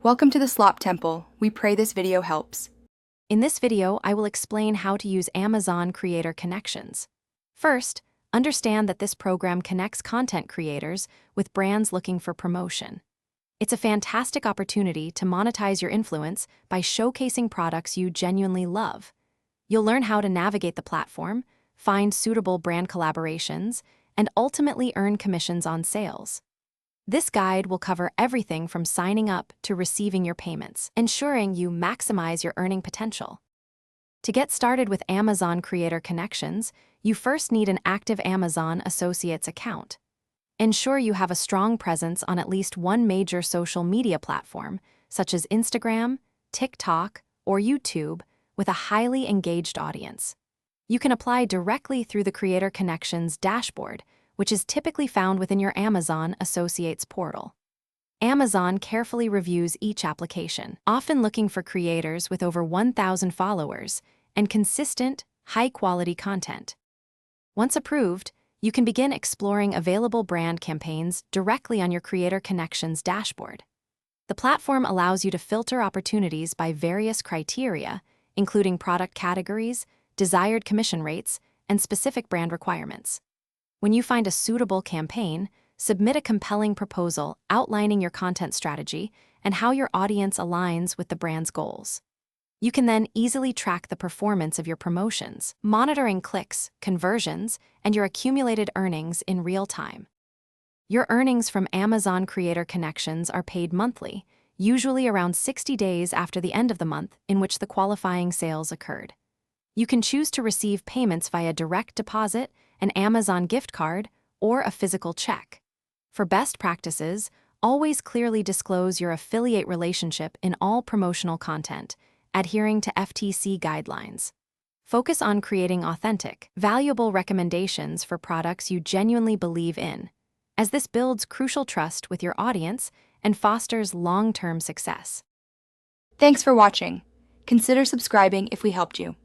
Welcome to the Slop Temple. We pray this video helps. In this video, I will explain how to use Amazon Creator Connections. First, understand that this program connects content creators with brands looking for promotion. It's a fantastic opportunity to monetize your influence by showcasing products you genuinely love. You'll learn how to navigate the platform, find suitable brand collaborations, and ultimately earn commissions on sales. This guide will cover everything from signing up to receiving your payments, ensuring you maximize your earning potential. To get started with Amazon Creator Connections, you first need an active Amazon Associates account. Ensure you have a strong presence on at least one major social media platform, such as Instagram, TikTok, or YouTube, with a highly engaged audience. You can apply directly through the Creator Connections dashboard, which is typically found within your Amazon Associates portal. Amazon carefully reviews each application, often looking for creators with over 1,000 followers and consistent, high-quality content. Once approved, you can begin exploring available brand campaigns directly on your Creator Connections dashboard. The platform allows you to filter opportunities by various criteria, including product categories, desired commission rates, and specific brand requirements. When you find a suitable campaign, submit a compelling proposal outlining your content strategy and how your audience aligns with the brand's goals. You can then easily track the performance of your promotions, monitoring clicks, conversions, and your accumulated earnings in real time. Your earnings from Amazon Creator Connections are paid monthly, usually around 60 days after the end of the month in which the qualifying sales occurred. You can choose to receive payments via direct deposit, an Amazon gift card, or a physical check. For best practices, always clearly disclose your affiliate relationship in all promotional content, adhering to FTC guidelines. Focus on creating authentic, valuable recommendations for products you genuinely believe in, as this builds crucial trust with your audience and fosters long-term success. Thanks for watching. Consider subscribing if we helped you.